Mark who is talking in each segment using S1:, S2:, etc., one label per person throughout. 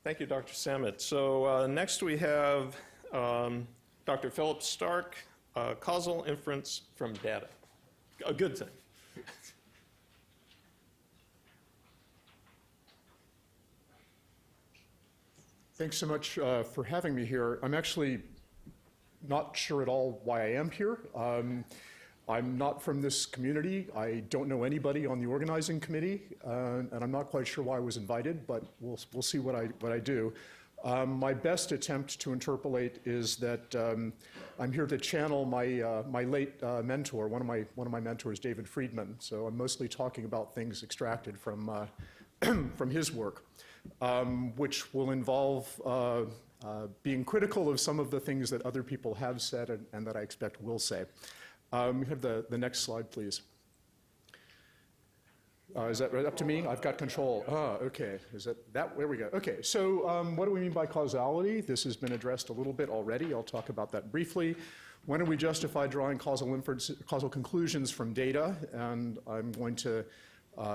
S1: Thank you, Dr. Samet. So next we have Dr. Philip Stark, causal inference from data. A good thing.
S2: Thanks so much for having me here. I'm actually not sure at all why I am here. I'm not from this community. I don't know anybody on the organizing committee, and I'm not quite sure why I was invited, but we'll see what I do. My best attempt to interpolate is that I'm here to channel my late mentor, one of my mentors, David Friedman. So I'm mostly talking about things extracted from from his work, which will involve being critical of some of the things that other people have said and that I expect will say. We have the next slide, please. Is that right up to me? I've got control. Okay. Is that? There we go. Okay, so what do we mean by causality? This has been addressed a little bit already. I'll talk about that briefly. When do we justify drawing causal conclusions from data? And I'm going to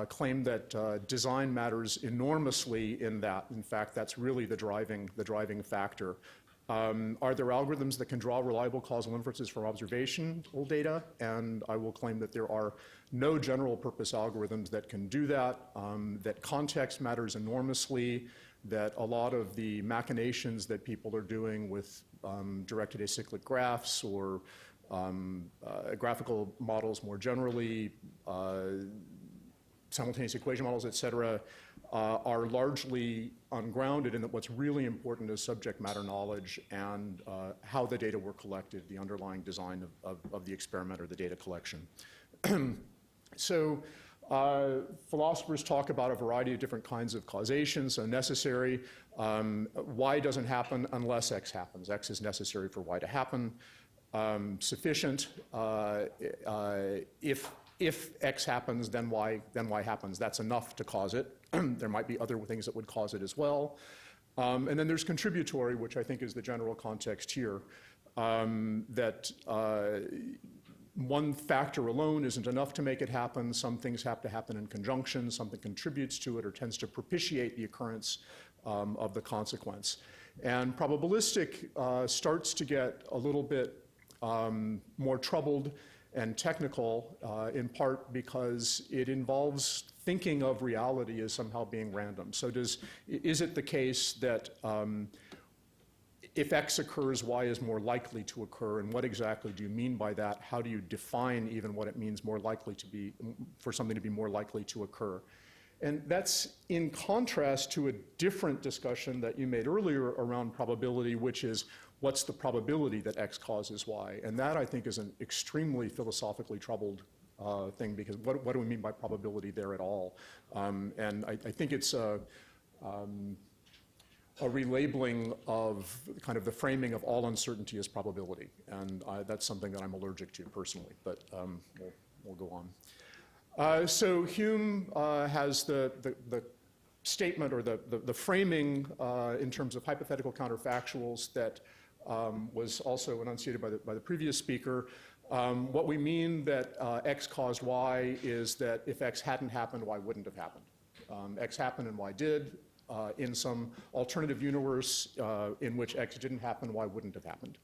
S2: claim that design matters enormously in that. In fact, that's really the driving factor. Are there algorithms that can draw reliable causal inferences from observational data? And I will claim that there are no general purpose algorithms that can do that, that context matters enormously, that a lot of the machinations that people are doing with directed acyclic graphs or graphical models more generally, simultaneous equation models, et cetera, are largely ungrounded, and that what's really important is subject matter knowledge and how the data were collected, the underlying design of the experiment or the data collection. So philosophers talk about a variety of different kinds of causation. So necessary, Y doesn't happen unless X happens. X is necessary for Y to happen. Sufficient, if X happens, then Y happens. That's enough to cause it. There might be other things that would cause it as well. And then there's contributory, which I think is the general context here, that one factor alone isn't enough to make it happen. Some things have to happen in conjunction. Something contributes to it or tends to propitiate the occurrence of the consequence. And probabilistic starts to get a little bit more troubled and technical, in part because it involves thinking of reality as somehow being random. So is it the case that if X occurs, Y is more likely to occur, and what exactly do you mean by that? How do you define even what it means more likely to be, for something to be more likely to occur? And that's in contrast to a different discussion that you made earlier around probability, which is what's the probability that X causes Y? And that, I think, is an extremely philosophically troubled thing, because what do we mean by probability there at all? And I think it's a relabeling of kind of the framing of all uncertainty as probability. And that's something that I'm allergic to personally, but we'll go on. So Hume has the statement or the framing in terms of hypothetical counterfactuals that was also enunciated by the previous speaker. What we mean that X caused Y is that if X hadn't happened, Y wouldn't have happened. X happened and Y did. In some alternative universe in which X didn't happen, Y wouldn't have happened.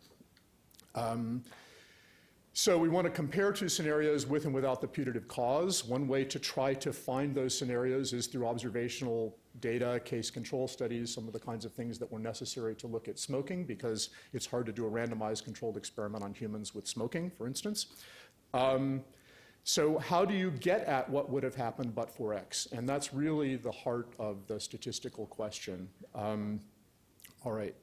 S2: So we want to compare two scenarios with and without the putative cause. One way to try to find those scenarios is through observational data, case control studies, some of the kinds of things that were necessary to look at smoking, because it's hard to do a randomized controlled experiment on humans with smoking, for instance. So how do you get at what would have happened but for X? And that's really the heart of the statistical question. All right.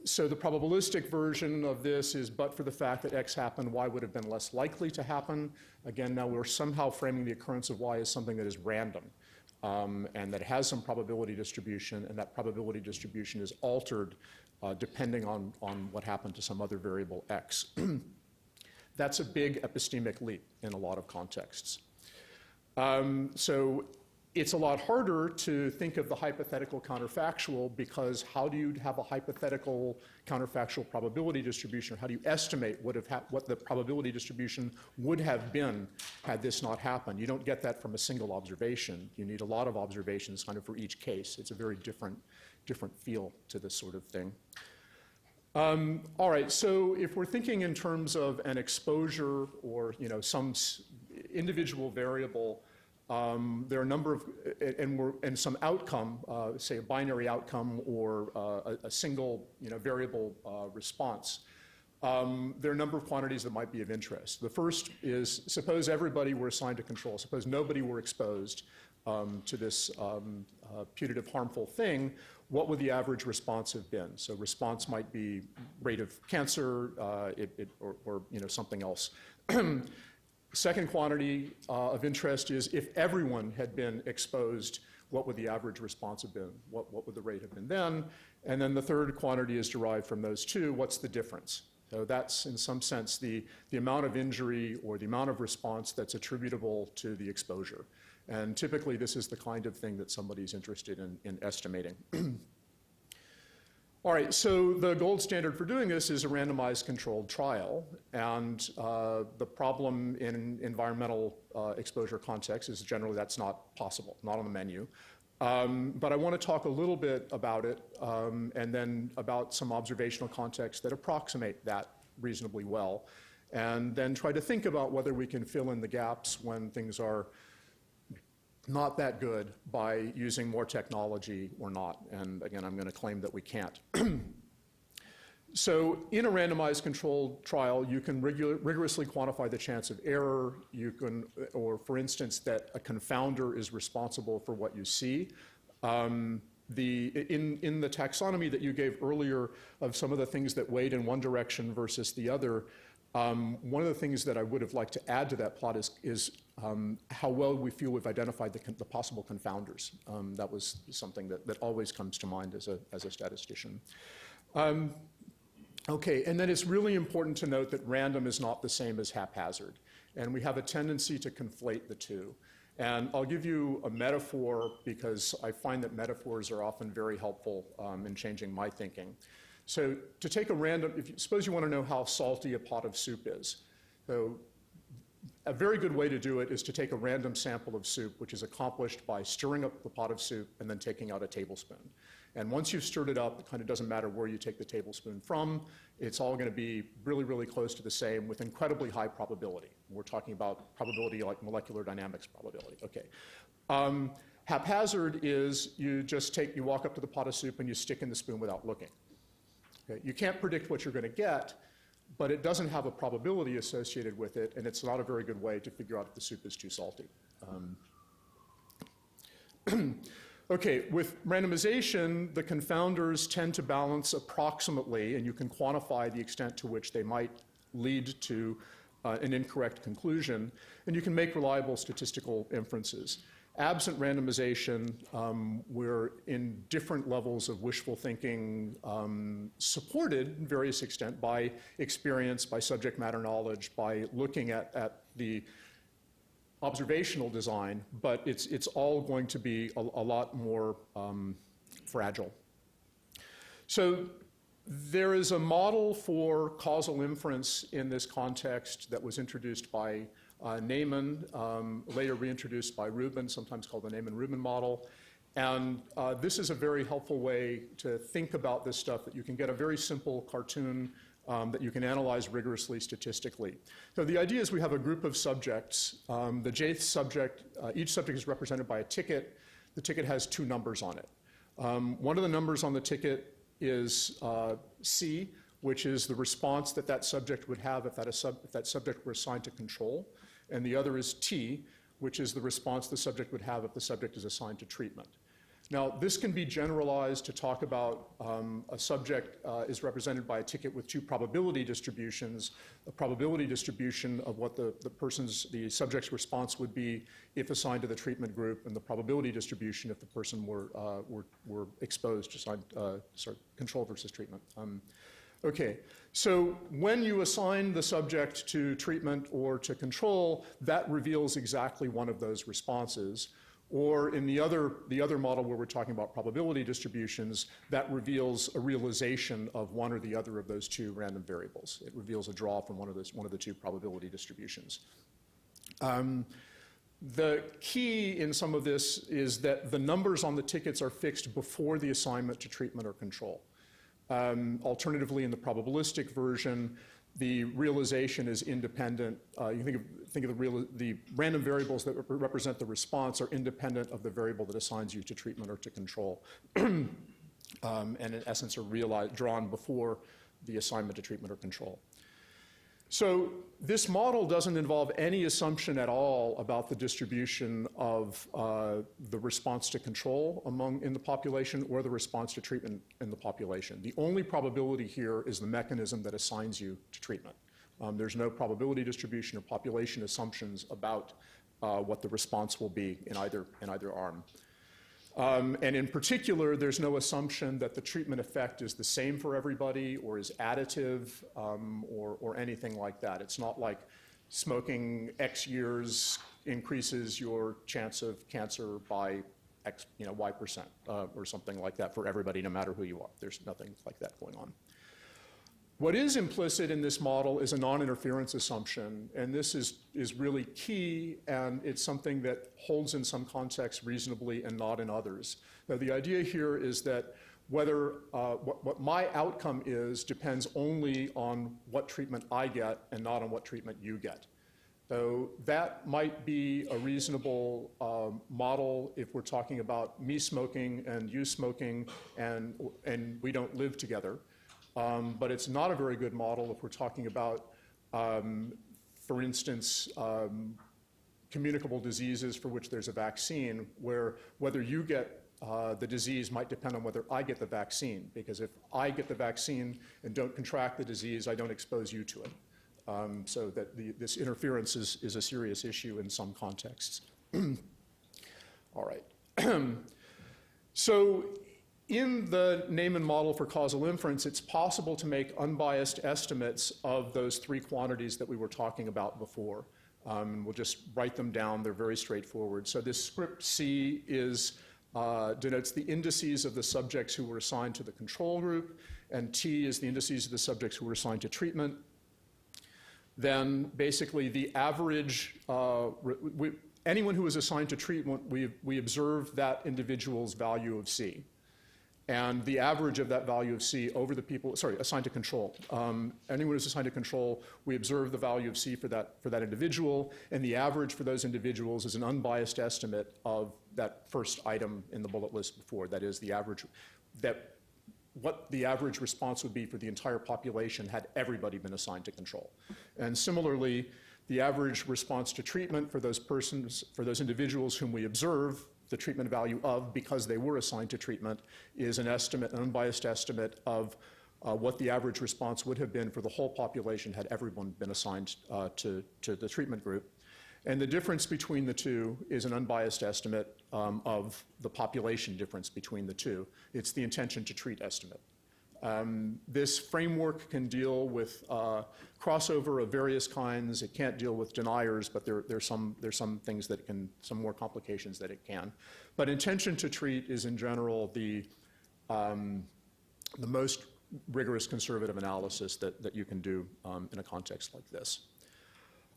S2: So the probabilistic version of this is, but for the fact that X happened, Y would have been less likely to happen. Again, now we're somehow framing the occurrence of Y as something that is random, and that has some probability distribution, and that probability distribution is altered depending on what happened to some other variable X. That's a big epistemic leap in a lot of contexts. So It's a lot harder to think of the hypothetical counterfactual, because how do you have a hypothetical counterfactual probability distribution? Or how do you estimate what the probability distribution would have been had this not happened? You don't get that from a single observation. You need a lot of observations kind of for each case. It's a very different feel to this sort of thing. All right, so if we're thinking in terms of an exposure or some individual variable, there are a number of, and some outcome, say a binary outcome or a single variable response. There are a number of quantities that might be of interest. The first is, suppose everybody were assigned a control. Suppose nobody were exposed to this putative harmful thing. What would the average response have been? So response might be rate of cancer or something else. Second quantity of interest is, if everyone had been exposed, what would the average response have been? What would the rate have been then? And then the third quantity is derived from those two. What's the difference? So that's, in some sense, the amount of injury or the amount of response that's attributable to the exposure. And typically, this is the kind of thing that somebody's interested in estimating. All right, so the gold standard for doing this is a randomized controlled trial. And the problem in environmental exposure context is generally that's not possible, not on the menu. But I want to talk a little bit about it and then about some observational contexts that approximate that reasonably well. And then try to think about whether we can fill in the gaps when things are not that good by using more technology or not. And again, I'm going to claim that we can't. So in a randomized controlled trial, you can rigorously quantify the chance of error. You can, or for instance, that a confounder is responsible for what you see. In the taxonomy that you gave earlier of some of the things that weighed in one direction versus the other, one of the things that I would have liked to add to that plot is how well we feel we've identified the possible confounders. That was something that always comes to mind as a statistician. Okay, and then it's really important to note that random is not the same as haphazard. And we have a tendency to conflate the two. And I'll give you a metaphor because I find that metaphors are often very helpful in changing my thinking. So to take a random, suppose you want to know how salty a pot of soup is. So a very good way to do it is to take a random sample of soup, which is accomplished by stirring up the pot of soup and then taking out a tablespoon. And once you've stirred it up, it kind of doesn't matter where you take the tablespoon from. It's all going to be really, really close to the same with incredibly high probability. We're talking about probability like molecular dynamics probability. Okay. Haphazard is you walk up to the pot of soup and you stick in the spoon without looking. Okay. You can't predict what you're going to get, but it doesn't have a probability associated with it, and it's not a very good way to figure out if the soup is too salty. Okay, with randomization, the confounders tend to balance approximately, and you can quantify the extent to which they might lead to an incorrect conclusion, and you can make reliable statistical inferences. Absent randomization, we're in different levels of wishful thinking, supported in various extent by experience, by subject matter knowledge, by looking at the observational design, but it's all going to be a lot more fragile. So there is a model for causal inference in this context that was introduced by Neyman, later reintroduced by Rubin, sometimes called the Neyman-Rubin model. And this is a very helpful way to think about this stuff, that you can get a very simple cartoon that you can analyze rigorously statistically. So the idea is we have a group of subjects. The jth subject, each subject is represented by a ticket. The ticket has two numbers on it. One of the numbers on the ticket is C, which is the response that subject would have if that subject were assigned to control. And the other is T, which is the response the subject would have if the subject is assigned to treatment. Now, this can be generalized to talk about a subject is represented by a ticket with two probability distributions, a probability distribution of what the subject's response would be if assigned to the treatment group, and the probability distribution if the person were exposed to control versus treatment. Okay, so when you assign the subject to treatment or to control, that reveals exactly one of those responses. Or in the other model where we're talking about probability distributions, that reveals a realization of one or the other of those two random variables. It reveals a draw from one of the two probability distributions. The key in some of this is that the numbers on the tickets are fixed before the assignment to treatment or control. Alternatively, in the probabilistic version, the realization is independent. You think of the random variables that represent the response are independent of the variable that assigns you to treatment or to control, and in essence are drawn before the assignment to treatment or control. So this model doesn't involve any assumption at all about the distribution of the response to control in the population or the response to treatment in the population. The only probability here is the mechanism that assigns you to treatment. There's no probability distribution or population assumptions about what the response will be in either arm. And in particular, there's no assumption that the treatment effect is the same for everybody or is additive or anything like that. It's not like smoking X years increases your chance of cancer by X, Y%, or something like that for everybody, no matter who you are. There's nothing like that going on. What is implicit in this model is a non-interference assumption, and this is really key, and it's something that holds in some contexts reasonably and not in others. Now, the idea here is that whether what my outcome is depends only on what treatment I get and not on what treatment you get. So that might be a reasonable model if we're talking about me smoking and you smoking and we don't live together. But it's not a very good model if we're talking about, for instance, communicable diseases for which there's a vaccine, where whether you get the disease might depend on whether I get the vaccine, because if I get the vaccine and don't contract the disease, I don't expose you to it. So that this interference is a serious issue in some contexts. All right. So in the Neyman model for causal inference, it's possible to make unbiased estimates of those three quantities that we were talking about before. We'll just write them down. They're very straightforward. So this script C denotes the indices of the subjects who were assigned to the control group, and T is the indices of the subjects who were assigned to treatment. Then basically the average, anyone who is assigned to treatment, we observe that individual's value of C. And the average of that value of C over the people, assigned to control. Anyone who's assigned to control, we observe the value of C for that individual, and the average for those individuals is an unbiased estimate of that first item in the bullet list before. That is the average, what the average response would be for the entire population had everybody been assigned to control. And similarly, the average response to treatment for those individuals whom we observe the treatment value of because they were assigned to treatment is an estimate, an unbiased estimate of what the average response would have been for the whole population had everyone been assigned to the treatment group. And the difference between the two is an unbiased estimate of the population difference between the two. It's the intention to treat estimate. This framework can deal with crossover of various kinds. It can't deal with deniers, but there's some things that some more complications that it can. But intention to treat is in general the most rigorous conservative analysis that you can do in a context like this.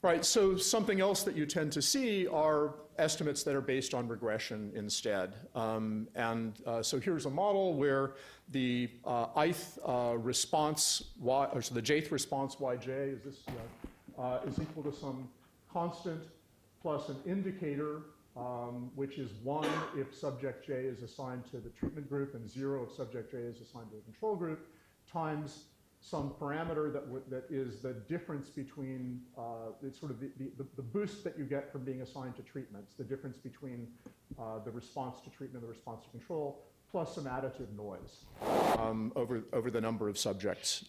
S2: Right, so something else that you tend to see are estimates that are based on regression instead. So here's a model where the ith response, so the jth response yj is equal to some constant plus an indicator, which is 1 if subject j is assigned to the treatment group and 0 if subject j is assigned to the control group, times some parameter that is the difference between, it's sort of the boost that you get from being assigned to treatments, the difference between the response to treatment and the response to control, plus some additive noise over the number of subjects.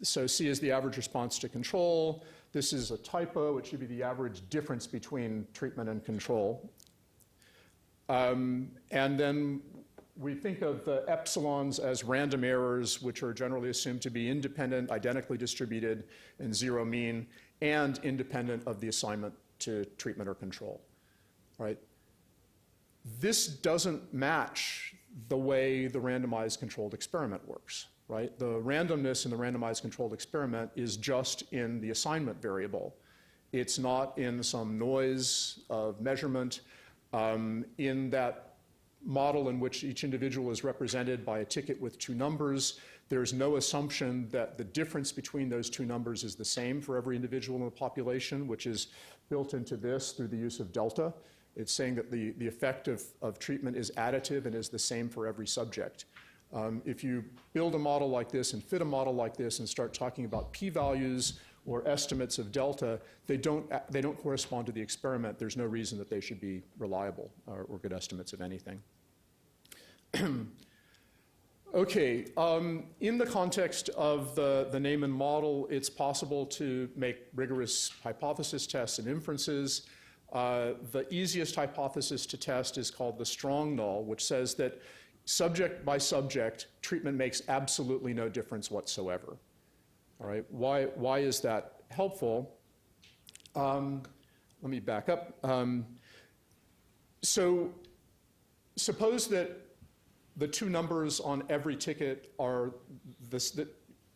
S2: So C is the average response to control. This is a typo. It should be the average difference between treatment and control. And then we think of the epsilons as random errors, which are generally assumed to be independent, identically distributed, and zero mean, and independent of the assignment to treatment or control. right? This doesn't match the way the randomized controlled experiment works, right? The randomness in the randomized controlled experiment is just in the assignment variable. It's not in some noise of measurement. In that model in which each individual is represented by a ticket with two numbers, there's no assumption that the difference between those two numbers is the same for every individual in the population, which is built into this through the use of delta. It's saying that the effect of treatment is additive and is the same for every subject. If you build a model like this and fit a model like this and start talking about p-values or estimates of delta, they don't correspond to the experiment. There's no reason that they should be reliable or good estimates of anything. Okay, in the context of the Neyman model, it's possible to make rigorous hypothesis tests and inferences. The easiest hypothesis to test is called the strong null, which says that subject by subject, treatment makes absolutely no difference whatsoever. All right, why is that helpful? Let me back up. So suppose that the two numbers on every ticket are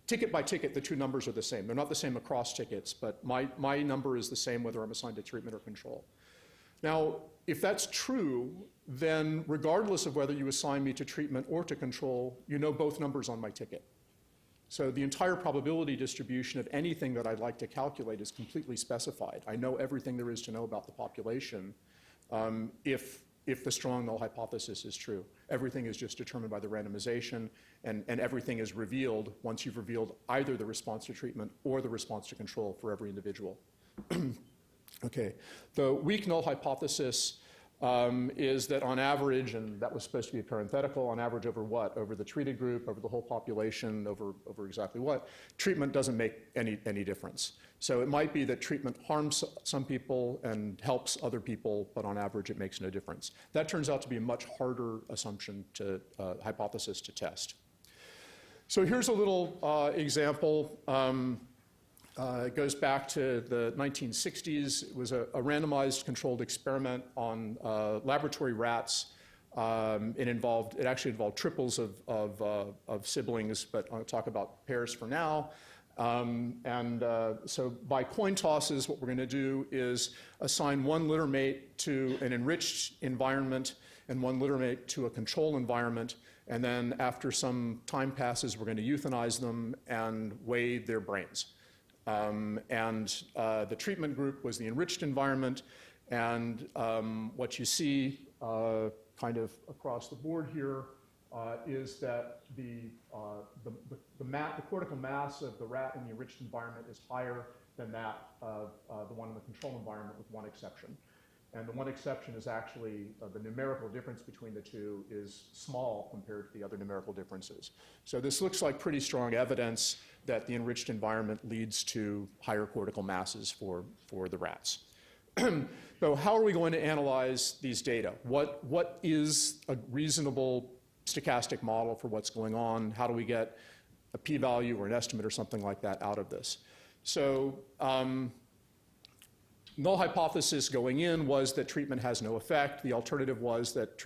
S2: ticket by ticket, the two numbers are the same. They're not the same across tickets, but my number is the same whether I'm assigned to treatment or control. Now, if that's true, then regardless of whether you assign me to treatment or to control, you know both numbers on my ticket. So the entire probability distribution of anything that I'd like to calculate is completely specified. I know everything there is to know about the population if the strong null hypothesis is true. Everything is just determined by the randomization, and everything is revealed once you've revealed either the response to treatment or the response to control for every individual. Okay, the weak null hypothesis is that on average, and that was supposed to be parenthetical, on average over what? Over the treated group, over the whole population, over exactly what? Treatment doesn't make any difference. So it might be that treatment harms some people and helps other people, but on average it makes no difference. That turns out to be a much harder assumption to hypothesis to test. So here's a little example. It goes back to the 1960s. It was a randomized controlled experiment on laboratory rats. It actually involved triples of siblings, but I'll talk about pairs for now. So by coin tosses, what we're going to do is assign one litter mate to an enriched environment and one litter mate to a control environment. And then after some time passes, we're going to euthanize them and weigh their brains. The treatment group was the enriched environment, and what you see kind of across the board here is that the cortical mass of the rat in the enriched environment is higher than that of the one in the control environment, with one exception. And the one exception is actually the numerical difference between the two is small compared to the other numerical differences. So this looks like pretty strong evidence that the enriched environment leads to higher cortical masses for the rats. So how are we going to analyze these data? What is a reasonable stochastic model for what's going on? How do we get a p-value or an estimate or something like that out of this? So null hypothesis going in was that treatment has no effect. The alternative was that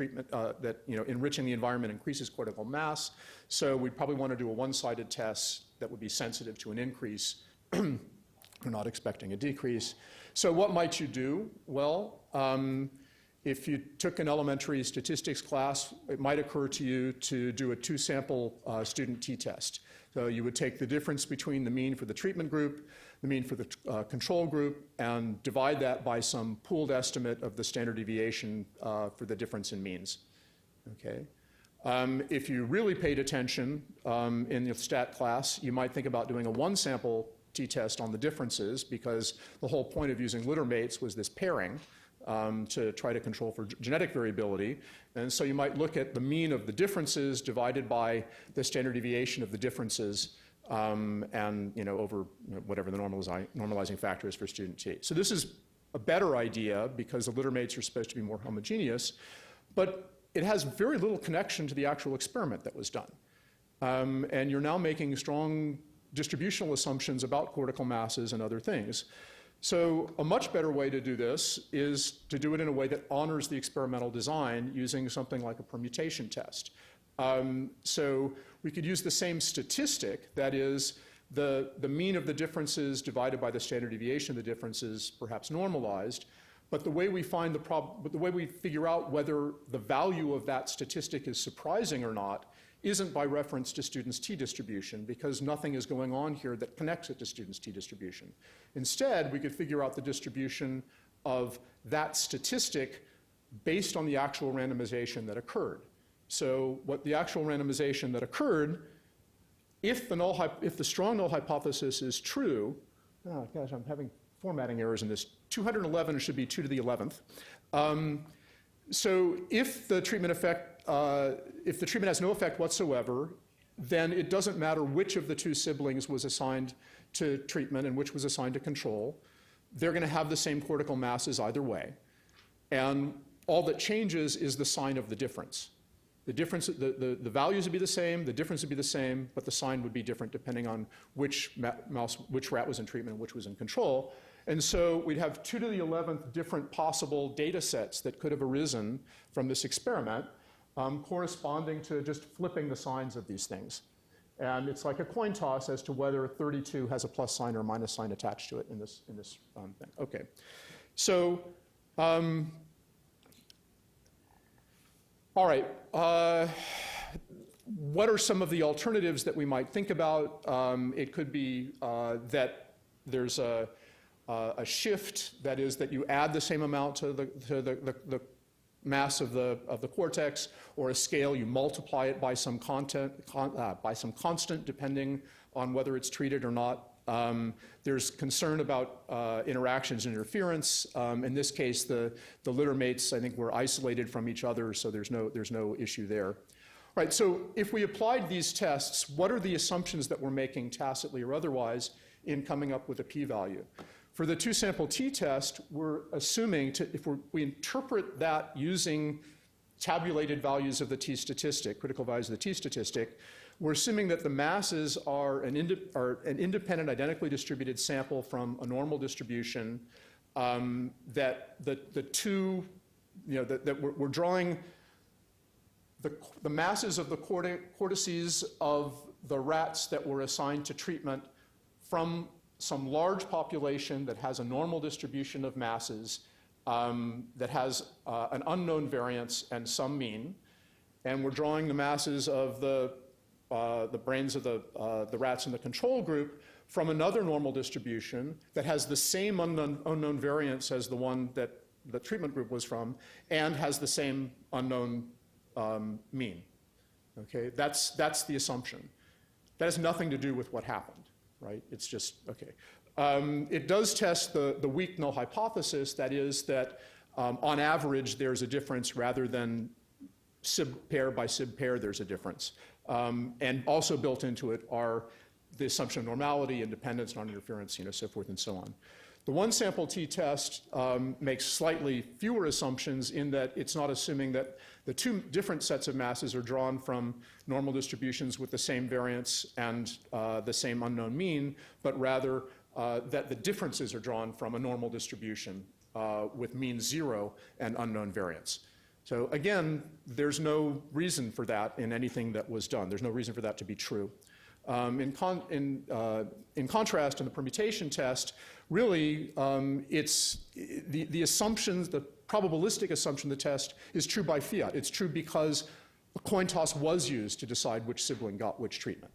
S2: enriching the environment increases cortical mass. So we'd probably want to do a one-sided test that would be sensitive to an increase. We're not expecting a decrease. So what might you do? Well, if you took an elementary statistics class, it might occur to you to do a two-sample student t-test. So you would take the difference between the mean for the treatment group, the mean for the control group, and divide that by some pooled estimate of the standard deviation for the difference in means. Okay. If you really paid attention in the stat class, you might think about doing a one-sample t-test on the differences, because the whole point of using litter mates was this pairing to try to control for genetic variability. And so you might look at the mean of the differences divided by the standard deviation of the differences and over whatever the normalizing factor is for student t. So this is a better idea because the litter mates are supposed to be more homogeneous, but it has very little connection to the actual experiment that was done. And you're now making strong distributional assumptions about cortical masses and other things. So a much better way to do this is to do it in a way that honors the experimental design using something like a permutation test. So we could use the same statistic, that is, the mean of the differences divided by the standard deviation of the differences, perhaps normalized. But the way we find the way we figure out whether the value of that statistic is surprising or not isn't by reference to students' t-distribution, because nothing is going on here that connects it to students' t-distribution. Instead, we could figure out the distribution of that statistic based on the actual randomization that occurred. So what the actual randomization that occurred, if the strong null hypothesis is true, oh gosh, I'm having formatting errors in this. 211 should be 2 to the 11th. So if the treatment has no effect whatsoever, then it doesn't matter which of the two siblings was assigned to treatment and which was assigned to control. They're going to have the same cortical masses either way. And all that changes is the sign of the difference. The values would be the same, the difference would be the same, but the sign would be different depending on which rat was in treatment and which was in control. And so we'd have 2 to the 11th different possible data sets that could have arisen from this experiment, corresponding to just flipping the signs of these things. And it's like a coin toss as to whether 32 has a plus sign or a minus sign attached to it in this thing. Okay. So, all right. What are some of the alternatives that we might think about? It could be that there's a shift, that is, that you add the same amount to the mass of the cortex, or a scale, you multiply it by some constant, depending on whether it's treated or not. There's concern about interactions and interference. In this case, the litter mates, I think, were isolated from each other, so there's no issue there. All right, so if we applied these tests, what are the assumptions that we're making, tacitly or otherwise, in coming up with a p-value? For the two-sample t-test, we're assuming, if we interpret that using tabulated values of the t-statistic, critical values of the t-statistic, we're assuming that the masses are an independent, identically distributed sample from a normal distribution, that we're drawing the masses of the cortices of the rats that were assigned to treatment from some large population that has a normal distribution of masses, that has an unknown variance and some mean, and we're drawing the masses of the brains of the rats in the control group from another normal distribution that has the same unknown variance as the one that the treatment group was from, and has the same unknown mean. Okay, that's the assumption. That has nothing to do with what happened, right? It's just, okay. It does test the weak null hypothesis, that is that on average there's a difference rather than sib-pair by sib-pair there's a difference. And also built into it are the assumption of normality, independence, non-interference, so forth and so on. The one-sample t-test makes slightly fewer assumptions in that it's not assuming that the two different sets of masses are drawn from normal distributions with the same variance and the same unknown mean, but rather that the differences are drawn from a normal distribution with mean 0 and unknown variance. So again, there's no reason for that in anything that was done. There's no reason for that to be true. In contrast, in the permutation test, really, it's the assumptions, the probabilistic assumption of the test is true by fiat. It's true because a coin toss was used to decide which sibling got which treatment.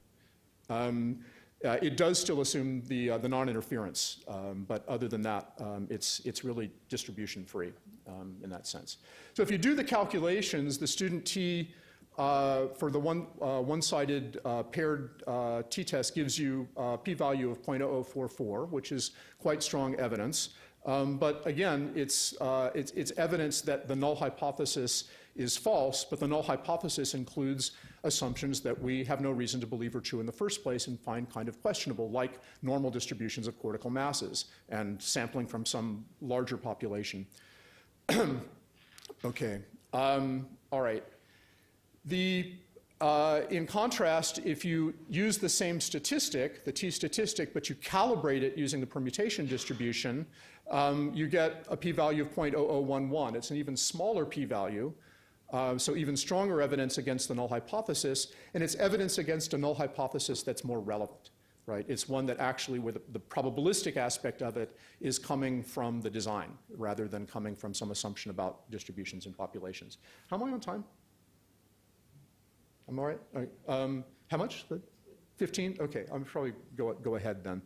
S2: It does still assume the non-interference, but other than that, it's really distribution-free in that sense. So if you do the calculations, the student t for the one-sided paired t-test gives you a p-value of 0.0044, which is quite strong evidence. But again, it's evidence that the null hypothesis is false, but the null hypothesis includes assumptions that we have no reason to believe are true in the first place and find kind of questionable, like normal distributions of cortical masses and sampling from some larger population. Okay, all right. The in contrast, if you use the same statistic, the t-statistic, but you calibrate it using the permutation distribution, you get a p-value of 0.0011. It's an even smaller p-value, so even stronger evidence against the null hypothesis, and it's evidence against a null hypothesis that's more relevant, right? It's one that actually, where the probabilistic aspect of it is coming from the design rather than coming from some assumption about distributions in populations. How am I on time? I'm all right? All right. How much? 15? Okay, I'm probably go ahead then.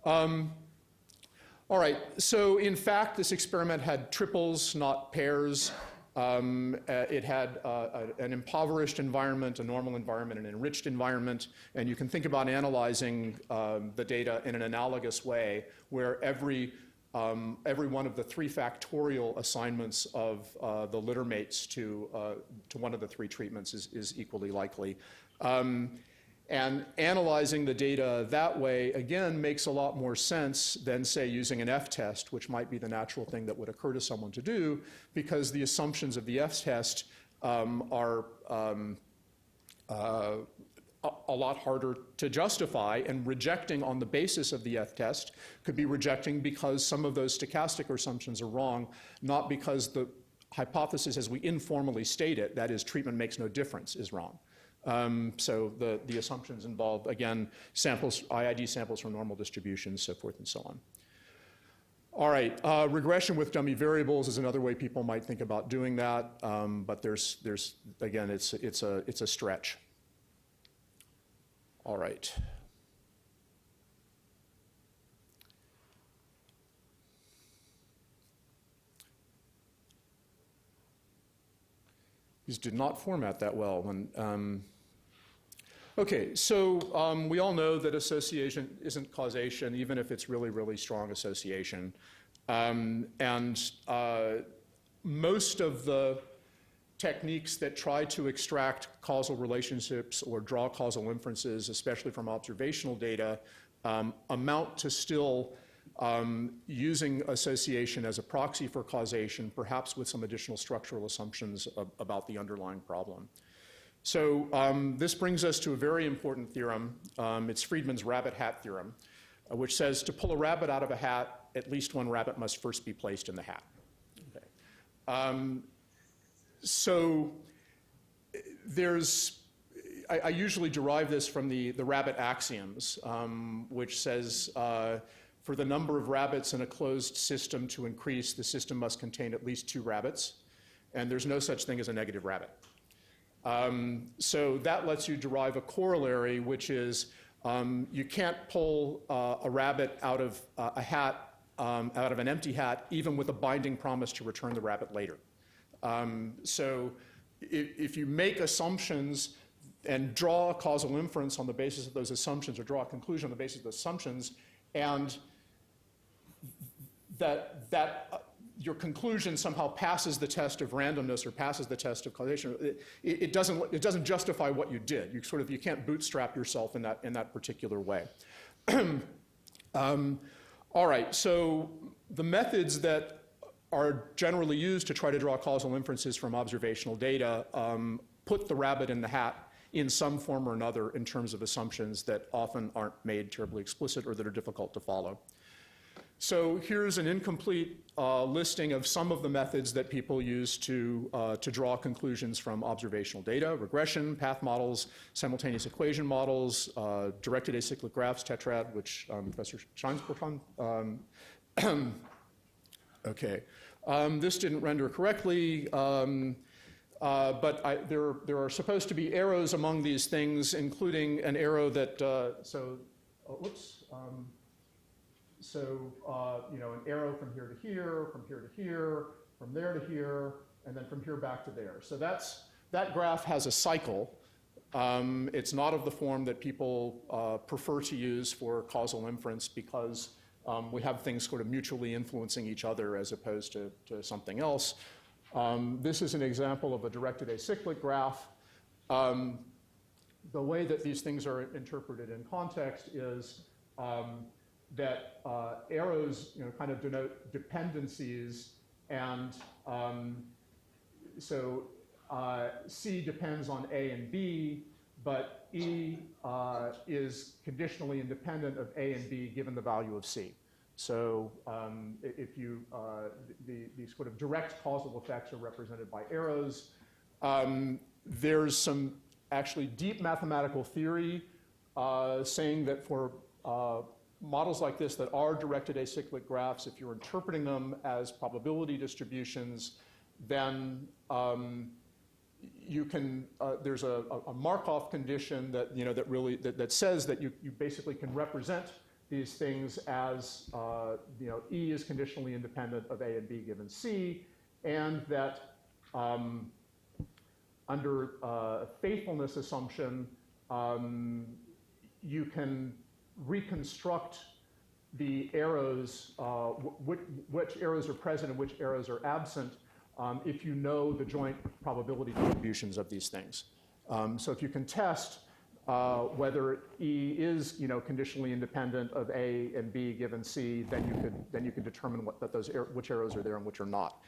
S2: All right, so in fact, this experiment had triples, not pairs. It had an impoverished environment, a normal environment, an enriched environment, and you can think about analyzing the data in an analogous way where every one of the 3 factorial assignments of the littermates to one of the 3 treatments is equally likely. And analyzing the data that way, again, makes a lot more sense than, say, using an F-test, which might be the natural thing that would occur to someone to do, because the assumptions of the F-test are a lot harder to justify, and rejecting on the basis of the F-test could be rejecting because some of those stochastic assumptions are wrong, not because the hypothesis as we informally state it, that is, treatment makes no difference, is wrong. So the assumptions involve, again, samples, IID samples from normal distributions, so forth and so on. All right, regression with dummy variables is another way people might think about doing that, but there's again, it's a stretch. All right. These did not format that well. Okay, so we all know that association isn't causation, even if it's really, really strong association. Most of the techniques that try to extract causal relationships or draw causal inferences, especially from observational data, amount to still using association as a proxy for causation, perhaps with some additional structural assumptions about the underlying problem. So this brings us to a very important theorem. It's Friedman's rabbit hat theorem, which says to pull a rabbit out of a hat, at least one rabbit must first be placed in the hat. Okay. So I usually derive this from the rabbit axioms, which says for the number of rabbits in a closed system to increase, the system must contain at least 2 rabbits, and there's no such thing as a negative rabbit. So that lets you derive a corollary, which is you can't pull a rabbit out of a hat, out of an empty hat, even with a binding promise to return the rabbit later. So if you make assumptions and draw a causal inference on the basis of those assumptions, or draw a conclusion on the basis of those assumptions, and that your conclusion somehow passes the test of randomness or passes the test of causation, it doesn't justify what you did. You can't bootstrap yourself in that particular way. All right, so the methods that are generally used to try to draw causal inferences from observational data put the rabbit in the hat in some form or another in terms of assumptions that often aren't made terribly explicit or that are difficult to follow. So here's an incomplete listing of some of the methods that people use to draw conclusions from observational data: regression, path models, simultaneous equation models, directed acyclic graphs, tetrad, which Professor Schein's worked on. Okay, this didn't render correctly, but there are supposed to be arrows among these things, including an arrow that, an arrow from here to here, from here to here, from there to here, and then from here back to there. So that graph has a cycle. It's not of the form that people prefer to use for causal inference, because we have things sort of mutually influencing each other as opposed to something else. This is an example of a directed acyclic graph. The way that these things are interpreted in context is that arrows kind of denote dependencies, and so C depends on A and B, but E is conditionally independent of A and B given the value of C. So if you, these sort of direct causal effects are represented by arrows. There's some actually deep mathematical theory saying that for models like this that are directed acyclic graphs, if you're interpreting them as probability distributions, then you can, there's a Markov condition that, that says that you basically can represent these things as, E is conditionally independent of A and B given C, and that under a faithfulness assumption, you can reconstruct the arrows, which arrows are present and which arrows are absent, if you know the joint probability distributions of these things. So if you can test whether E is, conditionally independent of A and B given C, then you could determine which arrows are there and which are not.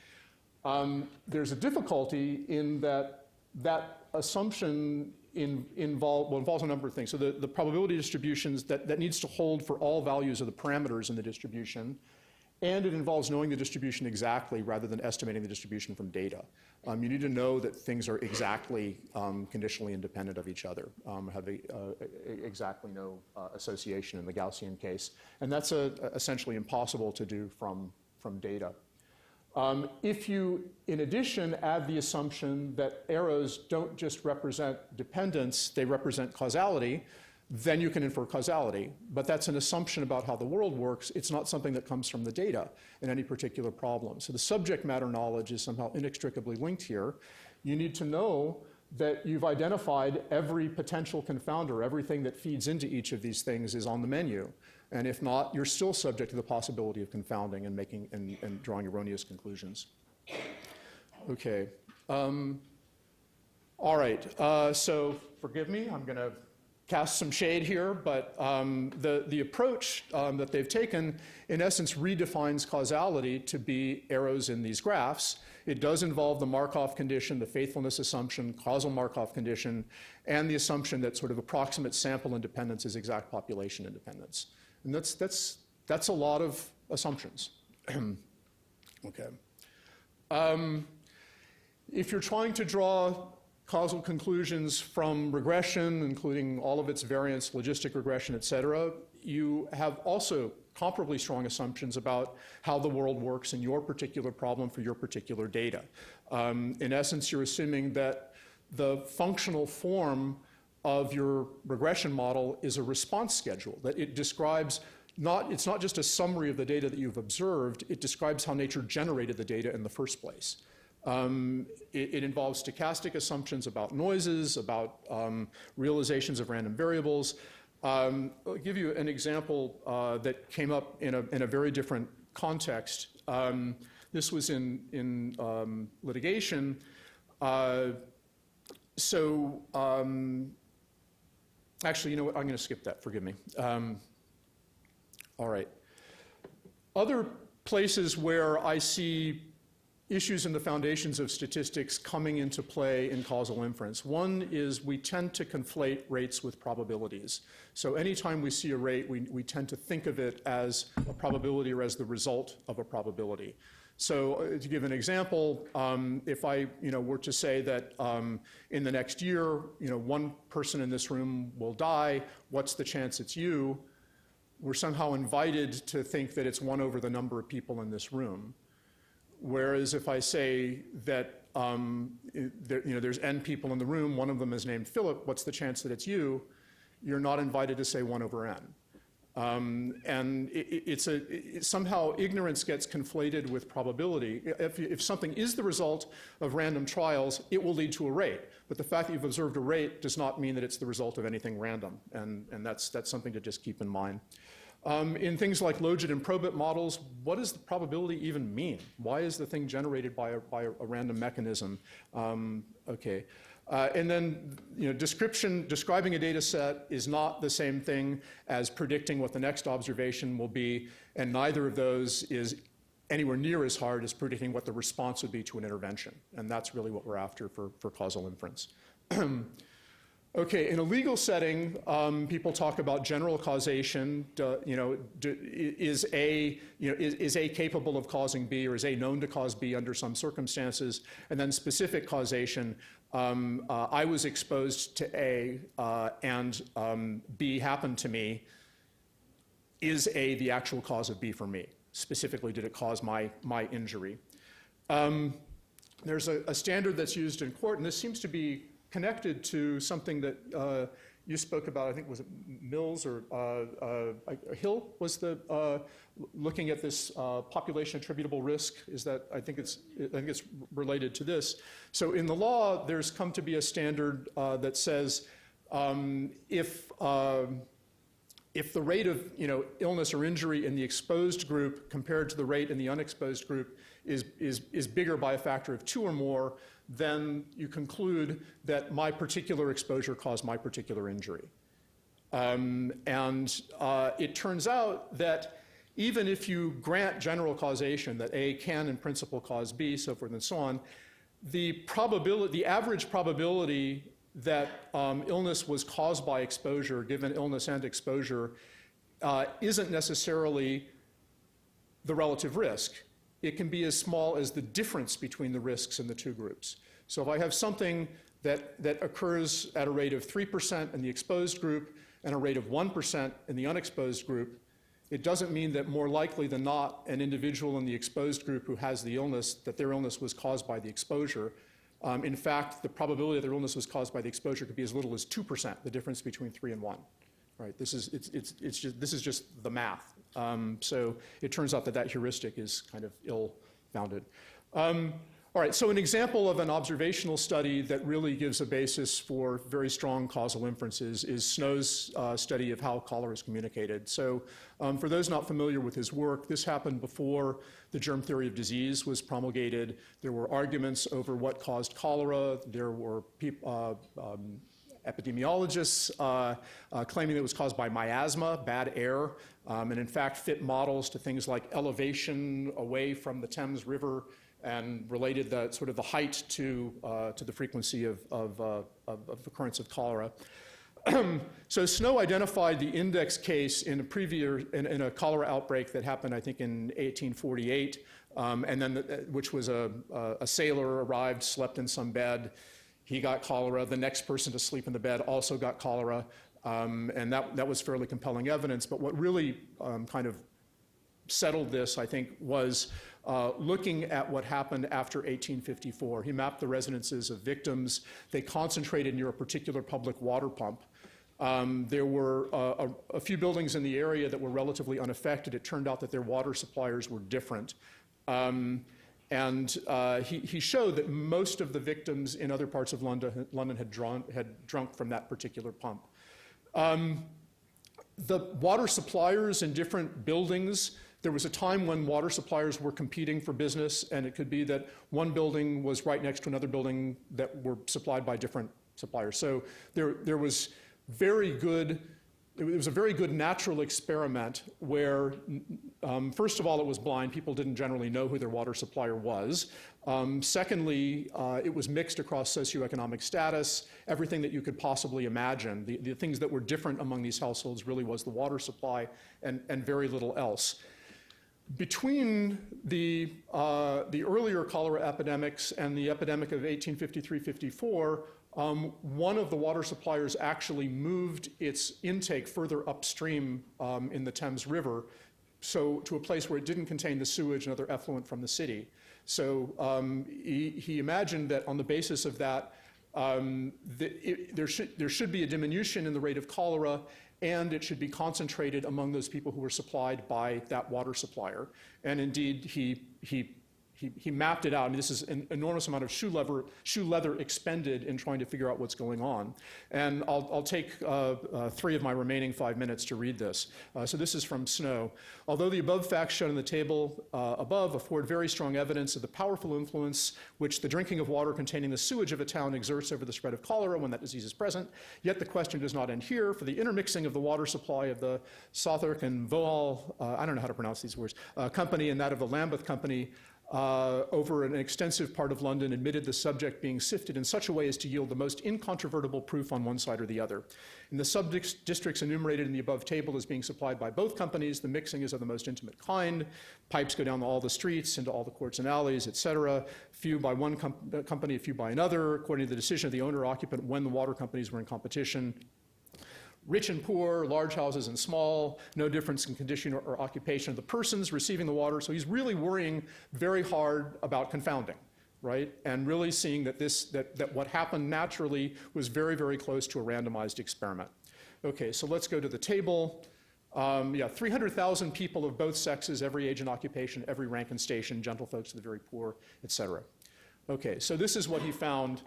S2: There's a difficulty in that assumption involves a number of things. So the probability distributions that needs to hold for all values of the parameters in the distribution, and it involves knowing the distribution exactly rather than estimating the distribution from data. You need to know that things are exactly conditionally independent of each other, have exactly no association in the Gaussian case. And that's essentially impossible to do from data. If you, in addition, add the assumption that arrows don't just represent dependence, they represent causality, then you can infer causality. But that's an assumption about how the world works. It's not something that comes from the data in any particular problem. So the subject matter knowledge is somehow inextricably linked here. You need to know that you've identified every potential confounder, everything that feeds into each of these things is on the menu. And if not, you're still subject to the possibility of confounding and making and drawing erroneous conclusions. Okay. All right. So forgive me. I'm going to cast some shade here, but the approach that they've taken, in essence, redefines causality to be arrows in these graphs. It does involve the Markov condition, the faithfulness assumption, causal Markov condition, and the assumption that sort of approximate sample independence is exact population independence. And that's a lot of assumptions. Okay. If you're trying to draw causal conclusions from regression, including all of its variants, logistic regression, et cetera, you have also comparably strong assumptions about how the world works in your particular problem for your particular data. In essence, you're assuming that the functional form of your regression model is a response schedule, that it describes it's not just a summary of the data that you've observed, it describes how nature generated the data in the first place. It involves stochastic assumptions about noises, about realizations of random variables. I'll give you an example that came up in a very different context. This was in litigation. Actually, you know what? I'm going to skip that. Forgive me. All right. Other places where I see issues in the foundations of statistics coming into play in causal inference. One is we tend to conflate rates with probabilities. So anytime we see a rate, we tend to think of it as a probability or as the result of a probability. So to give an example, if I were to say that in the next year, one person in this room will die, what's the chance it's you? We're somehow invited to think that it's 1 over the number of people in this room. Whereas if I say that there's n people in the room, one of them is named Philip, what's the chance that it's you? You're not invited to say 1 over n. And somehow ignorance gets conflated with probability. If something is the result of random trials, it will lead to a rate. But the fact that you've observed a rate does not mean that it's the result of anything random. And that's something to just keep in mind. In things like logit and probit models, what does the probability even mean? Why is the thing generated by a random mechanism? Okay. And then, describing a data set is not the same thing as predicting what the next observation will be, and neither of those is anywhere near as hard as predicting what the response would be to an intervention. And that's really what we're after for causal inference. Okay, in a legal setting, people talk about general causation. Is A capable of causing B, or is A known to cause B under some circumstances? And then specific causation. I was exposed to A, and B happened to me. Is A the actual cause of B for me? Specifically, did it cause my injury? There's a standard that's used in court, and this seems to be connected to something that you spoke about. I think was it Mills or Hill was the looking at this population attributable risk. Is that I think it's related to this. So in the law, there's come to be a standard that says if the rate of illness or injury in the exposed group compared to the rate in the unexposed group is bigger by a factor of 2 or more, then you conclude that my particular exposure caused my particular injury. It turns out that even if you grant general causation, that A can in principle cause B, so forth and so on, the average probability that illness was caused by exposure, given illness and exposure, isn't necessarily the relative risk. It can be as small as the difference between the risks in the two groups. So if I have something that occurs at a rate of 3% in the exposed group and a rate of 1% in the unexposed group, it doesn't mean that more likely than not an individual in the exposed group who has the illness, that their illness was caused by the exposure. In fact, the probability that their illness was caused by the exposure could be as little as 2%, the difference between 3 and 1. Right? This is just the math. So it turns out that heuristic is kind of ill-founded. All right, so an example of an observational study that really gives a basis for very strong causal inferences is Snow's study of how cholera is communicated. So for those not familiar with his work, this happened before the germ theory of disease was promulgated. There were arguments over what caused cholera. There were epidemiologists claiming that it was caused by miasma, bad air, and in fact fit models to things like elevation away from the Thames River and related the height to the frequency of occurrence of cholera. So Snow identified the index case in a cholera outbreak that happened, I think, in 1848, and then which was a sailor arrived, slept in some bed. He got cholera. The next person to sleep in the bed also got cholera, and that was fairly compelling evidence. But what really kind of settled this, I think, was looking at what happened after 1854. He mapped the residences of victims. They concentrated near a particular public water pump. There were a few buildings in the area that were relatively unaffected. It turned out that their water suppliers were different. He showed that most of the victims in other parts of London had drunk from that particular pump. The water suppliers in different buildings, there was a time when water suppliers were competing for business, and it could be that one building was right next to another building that were supplied by different suppliers. So there was very good. It was a very good natural experiment where, first of all, it was blind. People didn't generally know who their water supplier was. Secondly, it was mixed across socioeconomic status, everything that you could possibly imagine. The things that were different among these households really was the water supply and very little else. Between the earlier cholera epidemics and the epidemic of 1853-54, one of the water suppliers actually moved its intake further upstream in the Thames River, so to a place where it didn't contain the sewage and other effluent from the city. So he imagined that on the basis of that, there should be a diminution in the rate of cholera, and it should be concentrated among those people who were supplied by that water supplier. And indeed, he mapped it out. I mean, this is an enormous amount of shoe leather expended in trying to figure out what's going on. And I'll take 3 of my remaining 5 minutes to read this. So this is from Snow. Although the above facts shown in the table above afford very strong evidence of the powerful influence which the drinking of water containing the sewage of a town exerts over the spread of cholera when that disease is present, yet the question does not end here, for the intermixing of the water supply of the Southwark and Vauxhall, I don't know how to pronounce these words, company and that of the Lambeth Company over an extensive part of London admitted the subject being sifted in such a way as to yield the most incontrovertible proof on one side or the other. In the sub-districts enumerated in the above table as being supplied by both companies, the mixing is of the most intimate kind. Pipes go down all the streets, into all the courts and alleys, et cetera. Few by one company, a few by another, according to the decision of the owner-occupant when the water companies were in competition. Rich and poor, large houses and small, no difference in condition or occupation of the persons receiving the water. So he's really worrying very hard about confounding, right? And really seeing that that what happened naturally was very, very close to a randomized experiment. Okay, so let's go to the table. 300,000 people of both sexes, every age and occupation, every rank and station, gentlefolks to the very poor, et cetera. Okay, so this is what he found.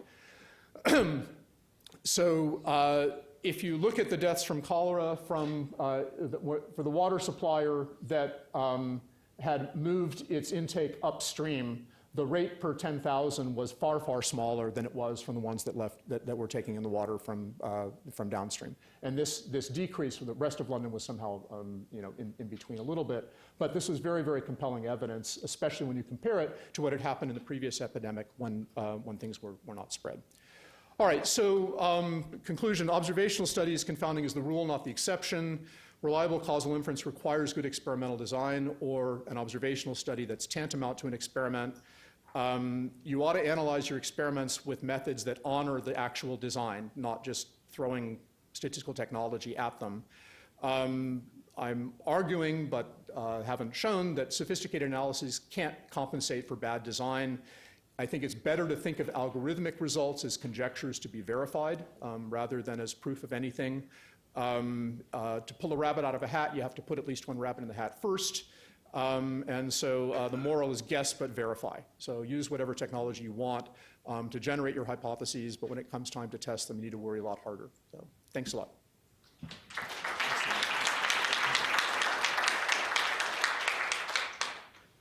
S2: If you look at the deaths from cholera for the water supplier that had moved its intake upstream, the rate per 10,000 was far, far smaller than it was from the ones that were taking in the water from downstream. And this decrease for the rest of London was somehow in between a little bit. But this was very, very compelling evidence, especially when you compare it to what had happened in the previous epidemic when things were not spread. All right, so conclusion, observational studies, confounding is the rule, not the exception. Reliable causal inference requires good experimental design or an observational study that's tantamount to an experiment. You ought to analyze your experiments with methods that honor the actual design, not just throwing statistical technology at them. I'm arguing, but haven't shown, that sophisticated analyses can't compensate for bad design. I think it's better to think of algorithmic results as conjectures to be verified rather than as proof of anything. To pull a rabbit out of a hat, you have to put at least one rabbit in the hat first. And so the moral is guess but verify. So use whatever technology you want to generate your hypotheses, but when it comes time to test them, you need to worry a lot harder. So thanks a lot.